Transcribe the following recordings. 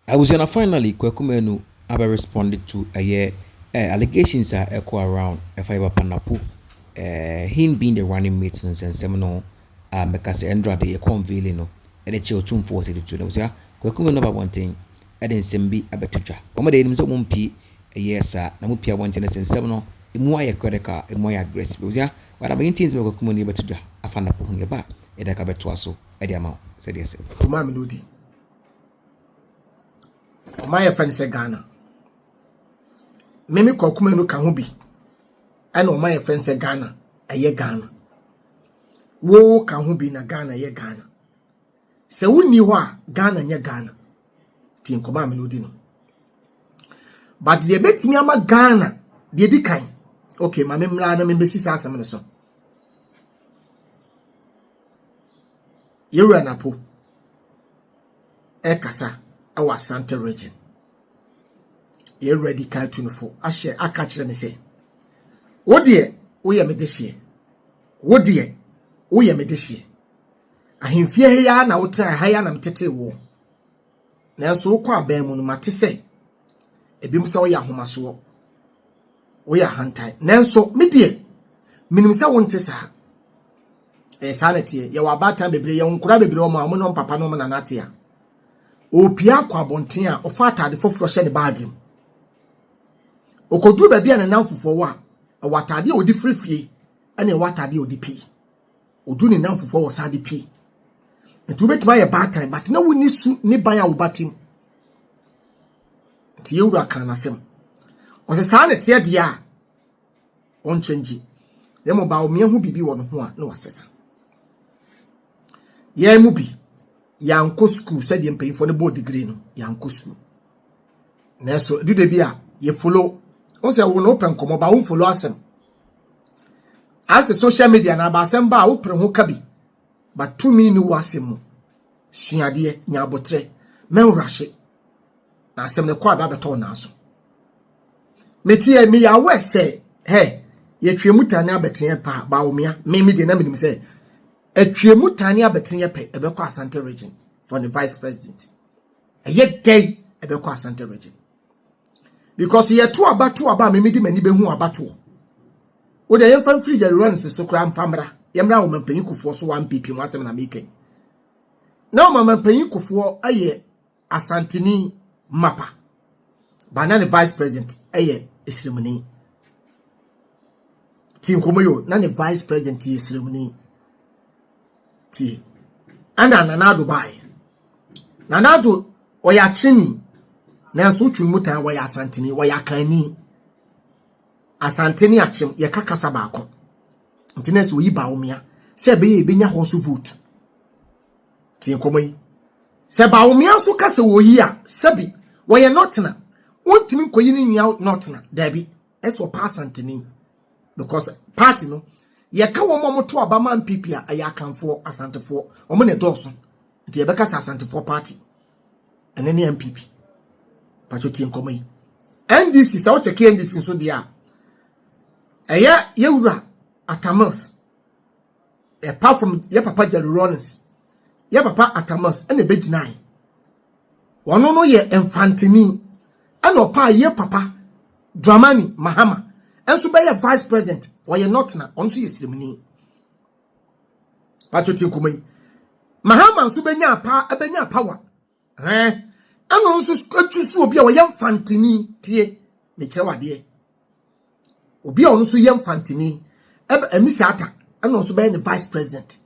I was gonna finally Kwaku have responded to a year allegations are echo around a fiber panapo. Him being the running mates and seminal Mekase Endra de conveying no and a chill tune for city to them. Kwaku number one thing, I didn't send be a betuja. Omade him so won't pee a yes, sir. Namupia one tennis and seminal, a more credit card, a more aggressive. Yeah, what I mean things make Kwaku betuja. I found a pulling your back. A decabetuaso, a diamount, said yes. Kumawood. My friend said Ghana. Mimi Kwaku can be. I know my friend said Ghana, a year Ghana. Wo can be na Ghana, ye Ghana. Se we knew Ghana, ye Ghana. Team Kumawood. But the bet me ama Ghana, the decline. Okay, my memlana members are some so. You run up. Ekasa. Our Santa region. You ready cartoon for I share I catch them say. What dear, we are me this year. What dear, we are me this year. I him fear ya na utra higher nam tete wo. Na so kwa ben mu no mate say. Ebim so ya homa so. We are hantai. Na so me dear. Minim say wonte sa. Sanity, ya wa batan bebre ya nkura bebre o ma mo no papa no na nate ya. Opia kwa bonten a ofata de foforo hye ne baagim okodu ba bia ne namfofo wa watade odi frifie ene watade odi pi odu ne namfofo wo sa de pi nti betima ye batan but na woni su ne ban a wo batim nti yewura kan nasem o se sa ne tie de a on change dem ba o me hu bibi wo no ho a na wasesa ye mu bi yanko school said the paying for the board degree no yanko school na so do de bia ye follow on say we no open komo ba won follow asem as the social media na ba asem ba wo pre ho ka bi but TUMI ni wasem mu suade nya abotre men rahye na asem ne kwa ba beto na so metie me ya we say he ye twemu tane abeten pa ba wo mia me de na me say Etwemu tani abetinye pe ebekwa Asante region for the vice president. Eye day ebekwa Asante region. Because ye to aba me di mani behu abato. O de yemfa free jare run so kra mfamra. Yemra wo mampanyin kufo so 1 pp mu asem na meken. Na wo mampanyin kufo aye Asanteni mapa. Banana vice president aye Esremuni. Team komoyo na the vice president Esremuni. Ana nanado bai nanado oya chini na so twumutan wo ya Asanteni wo ya kani Asanteni achim ye kakasa baako ntinese oyi ba omia se be ye benya ho so vote tin komoyi se ba omia so kase wo yi a sebi wo ye notna wontimi koyi ni nua notna dabi eso pa Asanteni because party no ye ka wo momoto abama MPP a ya kanfo asantefo omo ne doso nti ye beka sa asantefo party ene ne MPP pachoti nkomai NDC sa wo cheke NDC so dia eya yewura Atamas apart from ye papa Jerry Rollins ye papa Atamas ene beginai wono no ye Enfantini ene opa ye papa Dramani Mahama enso be ye vice president or ye not na onso ye Esremuni pachoti nkomai Mahama nso benya power ano nso atusu obi a wo ye Enfantini tie me kire wade obi a onso ye Enfantini emisa ata ano nso be ne vice president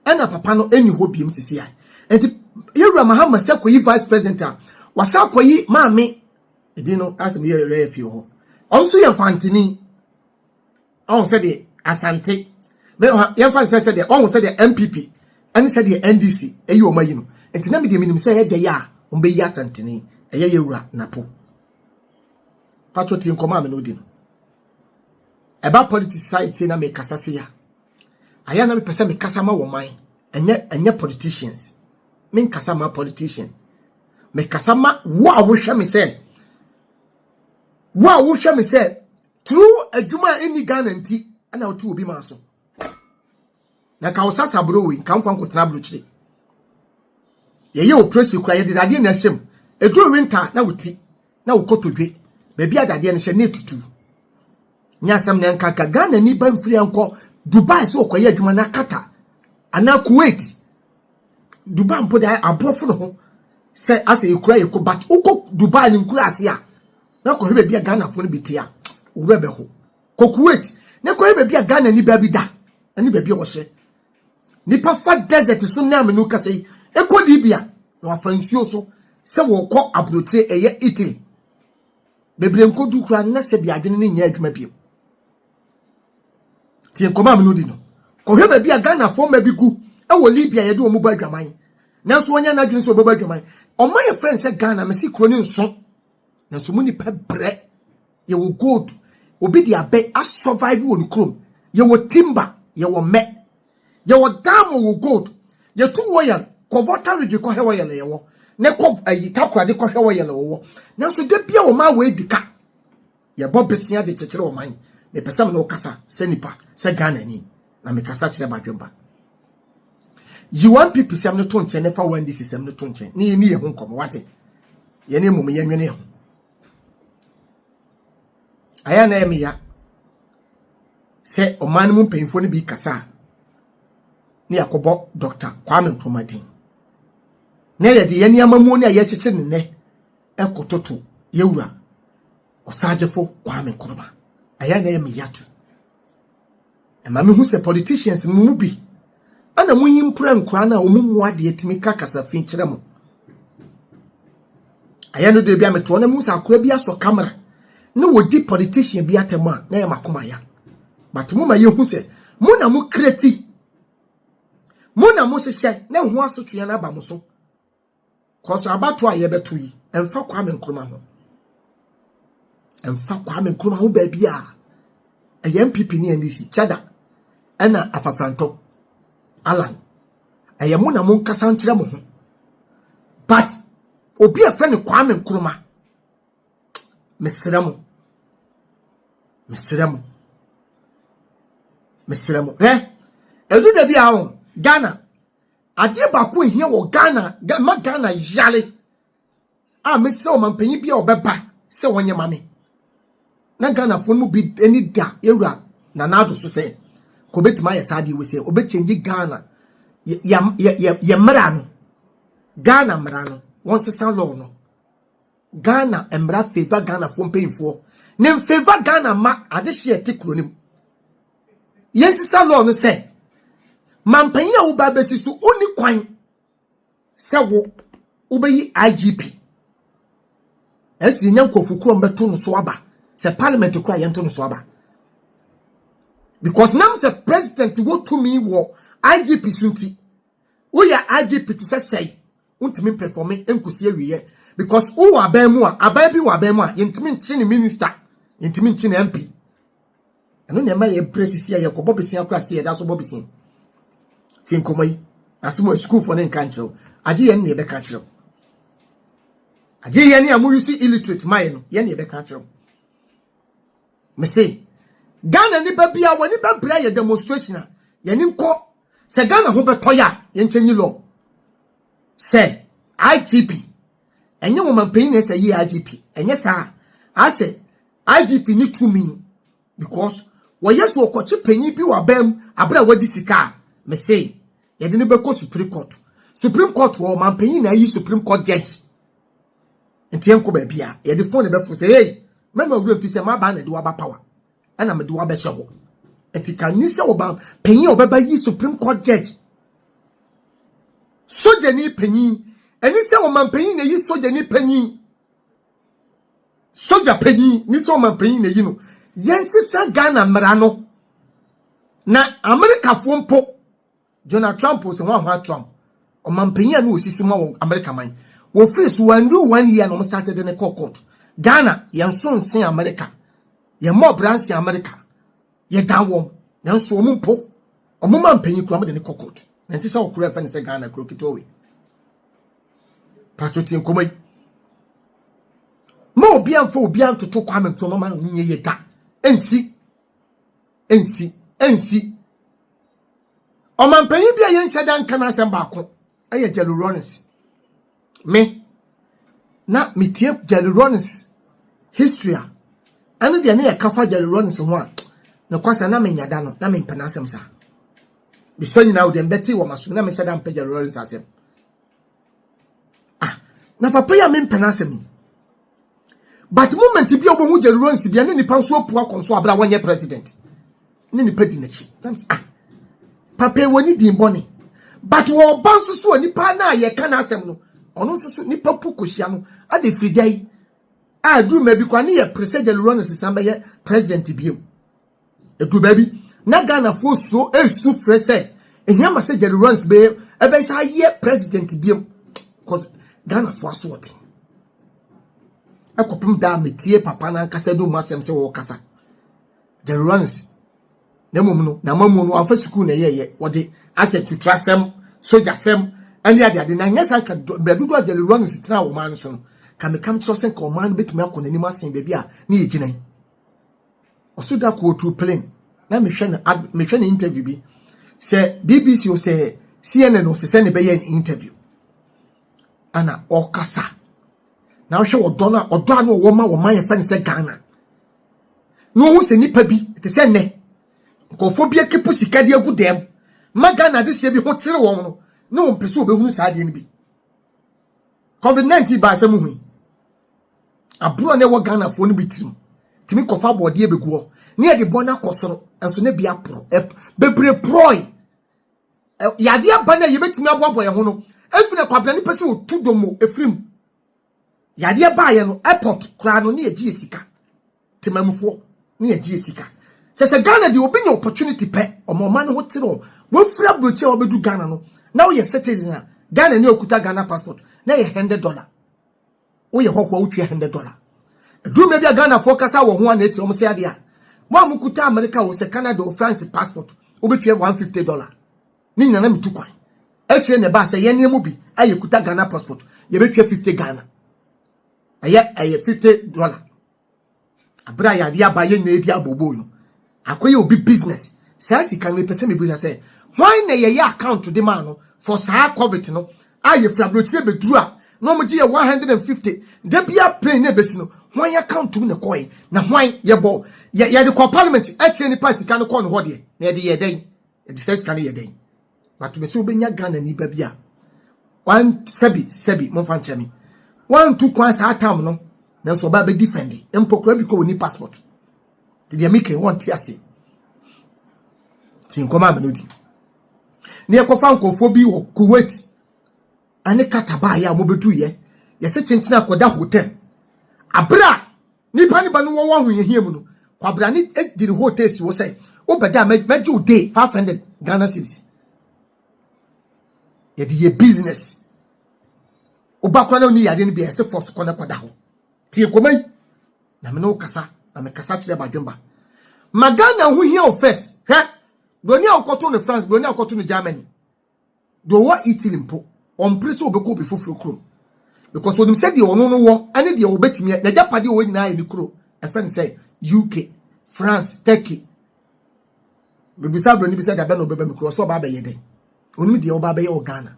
ena papa no eni ho biem sisi ai enti yewura Mahama se koyi vice president a wasa koyi maame edino asem ye refi ho onso ye Enfantini on said the Asante me ye fan said the on said the MPP and said the NDC eyi o mayi no enti na me de minim say de ya on be ya Asanteni eye yewura napo patroti nkoma me no di no eba politics side say na me kasa se ya aya na me pese me kasa ma wo man enye politicians me kasa ma politician me kasa ma wo a wo hwe me say through adwuma eni Ghana nti ana otu obi ma so na ka osasa bro we kan fa nkotena bro chire ye operation kwa ye de ade na hyem Edu winter na wuti na ukotodwe baby adade ne hye ne tutu nyasam ne nkaka Ghana ni ba mfiri anko Dubai so okoye adwuma na kata ana Kuwait Dubai mpo da abrofo no ho se ase ekura yeko but uko Dubai ni nkura ase a na ko baby Ghana fo no bitia wura be ho ko Kuwait ne ko baby Ghana ni ba bi da ani baby wo hye nipa fa desert so na amenu kase eko Libya na wafansuo so se wo kɔ abrotre eye Italy bebre nkodu kura na se bia adwene ne nya adwuma biem tie nkoma amenu di no ko hwe baby Ghana fo ma bi gu e wo Libya ye de o mu ba adwaman nanso wonya na adwene so o ba adwaman o ma ye friend se Ghana me si kro ni nso nanso mu nipa bre ye wo gold obi di abe a survive wo no krom ye wo timber ye wo me ye wo dam wo gold ye tu wo ya kovota regi ko hewo ye le ye wo ne ko ayi takrade ko hewo ye le wo nanso de bia wo ma we dika ye bo besia de chekere wo man me pesam no kasa se nipa se Ghana ni na me kasa kire badwemba you want people say am no to nche ne fa one this system no to nche ni ye ho nkomo wate ye ne mum ye nwene ho aya na eme ya se o man mu penfo ne bi kasa ni yakobo Dr. Kwame Nkrumah ne ye de ye ni amamu ne ye cheche ne ekototo yewura osagefo Kwame Nkrumah aya na eme ya tu e ma me hu se politicians mu bi ana mu yimpra nkwa na omumu ade etimi kakasa fin kire mo aya no de bia meto na mu sa akora bi aso camera ne wodi politician bi atema na ye makoma ya but mu ma ye hu se mu na mu kreti mu na mu hye na hu asotwe na ba mo so koso abato a ye beto yi emfa Kwame Nkrumah ho emfa Kwame Nkrumah ho ba bia aya MPP ni NDC chada ana afafranto Alan aya mu na mu nkasa nkyere mo ho but obi afa ne Kwame Nkrumah mesramo edu da bia ho Ghana ade ba ko hia wo Ghana ma Ghana yale a mesre o mampanyi bia obeba se wonye mame na Ghana fo mu bi eni da ewura na nado so se ko betima ya sade we se obechange Ghana ya mra no Ghana mra no won sesa law no Ghana emra favor Ghana fo mpanyfo nem favor Ghana ma ade hye tekronim yensesa law no se mampanya wo ba besi so oni kwan se wo obeyi IGP esi nyankofu kro mbeto no so aba se parliament kra yento no so aba because nam se president wo TUMI wo IGP sunti wo ya IGP ti say untimi perform enkusi awiye because wo abamu a ababi wo abamu a yentimi nchi minister yentimi nchi MP eno ne ma ye presisi ye ko bobisi akra ste ye da so bobisi tinkomai asimo school for ne kanchiro aje ye ne be kanchiro aje ye ne amuyusi illiterate mai no ye ne be kanchiro me say Ghana ni babia woni babra ye demonstration a ye ni nko se Ghana ho betoya ye nchenyi law se IGP enye wo mampanyi na se ye IGP enye sa ase IGP ni TUMI because wo yeso okochi panyi bi wa bam abra wadi sika me say ye de ne be ko Supreme Court wo mampanyi na yi Supreme Court judge ntien ko ba bia ye de phone be fo say hey mema wura fi se ma ba na de wa ba power ana me de wa be hye etika ni se wo ba panyi obeba yi Supreme Court judge soja ni panyi eni se wo mampanyi na yi soja ni panyi soja panyi ni se wo mampanyi na yi no yensisa Ghana mra no na America fo mpo Donald Trump so wa Trump o mampanyi na osisi mo America man wo face 1 year no started in a court Ghana yenso nsen America ye mo branch America ye danwo nanso omu mpo omu mampanyi kura mo de ne court na ntisa wo kura fa ne se Ghana kuro kitowe patriotin komai ma obi amfa obi antoto Kwame Nkrumah ma nye yeta ensi o mampanyi bia ye nhyedan kana asem ba ko aye Jelly Rollins me na metie Jerry Rollins history ane de na yakafa Jerry Rollins ho a na kwasa na menyada no na mempena asem sa bi so nyina wo dem beti wo maso na me hyada mpa Jerry Rollins asem na papa ya mempena asem but moment bi obo hu Jerry Rollins bi ane nipa so opu akonso abra wonye president ne nipa di nachi papa woni din boni but wo banso so nipa na ye kana asem no ono so nipa pu kohia no ade fridai duru ma bi kwa ne ye president Rollins samba ye president biom edu baby na Ghana fo so esu frese ehia ma se Jerry Rollins be ebe sa ye president biom cause Ghana fo aso wote akopim da metie papa na nkasa do masem se wo kasa Jerry Rollins na mom no na mamu no afa school na ye wode asset to trasem soldier sem ani ade na nyasa ka bedudu Jerry Rollins tira wo man so no ka me kam trust en ko man betumi akona ni masen baby a na ye ginan osuda ko to plane na me hwe na interview bi se BBC o se CNN o se ne be ye interview ana okasa na hwe odo na wo man ye fa ne se Ghana no hu se nipa bi te se ne ko fobia kepu sika de agu dem ma Ghana de se bi ho tere won no na won pese obehunu sa de ne bi COVID-19 ba se mu hu aburo ne wo Ghana fo no bi tirim timi kofa bode ebegu ne ye de bona kosoro enso ne bia pro bebre proi yade abana ye betimi aboabo ye ho no efine kwabra ne pese otudomo efrim yade ba ye no airport kra no ne ye gie sika timamfo ne ye gie sika se Ghana de obi nya opportunity pe omoma ne ho tiro wo fra broche obedu Ghana no na wo ye citizen Ghana ne okuta Ghana passport na ye $100 wo ye hokwa wo twa $100 do maybe a Ghana focus wo ho na etiro mo se ade a mo amukuta America wo se Canada or France passport wo betwa $150 ni nyina na mitu kwan ekire ne ba se ye ne mu bi aye kuta Ghana passport ye betwa 50 Ghana aye $50 abra ya dia ba ye na edi abobo no akoye obi business sa sika no pese me business say why na ye account de man no for sa covid no aye frabrochire beduru a no mo je 150 de bia plane na besi no why account ne koy na why ye bo ye de ko parliament e ni pass sika no ko no ho de na ye den e de sika no ye den but me so benya Ghana ni ba bia one sebi mo fan chemi one two kwan sa atam no na so ba be defend empokra bi ko ni passport de make want tiase tin koma menudi ne ekofa nkofo bi wo Kuwait ane kataba ya mo bedu ye se chinchina koda hotel abra nipa ni ba no wo ho ye hiemu no kwabra ni di hotel si wo say obeda meju day 500 Ghana cedis ye di business obakwa na oni yade ni bi se force koda ho tie komai na me no kasa na me kasa kire badwemba magana hu hia first broni akoto no France broni akoto no Germany do wo Italy mpo on preso obeko be foforo krom because when said the ono no wo ane de obetimi na japade wo nyina ayi ni kro a friend say UK France Turkey be bisa broni bisa da be no beba mi kro so ba be yeden onimi de wo ba be ye Ghana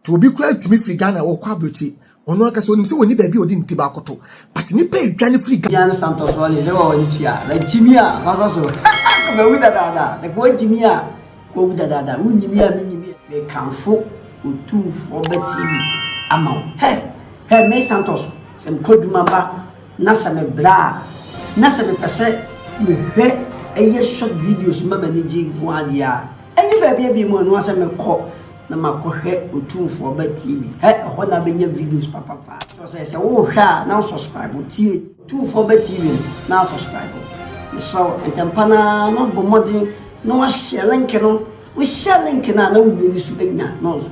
to obi kra timi free Ghana wo kwa brochi ono aka so onimi se woni ba bi odi nti ba akoto but ni pay dwane free Ghana Santos wale ze wo ntia la jimia faso so ko be wida dada se ko jimia ko wida dada unyimia minyimia be kanfo otu for betimi ama he me Santos se mkoduma ba na se me bra na se me pese me he eye short videos mama ni jingu adia eni ba bia bi mo no se me ko na makohwe otu for betimi ho na benya videos papa so se wo hwa na subscribe tie tu for betimi na subscribe so entempana no bomodi no wa share link no we share link na na wo bi su benya no so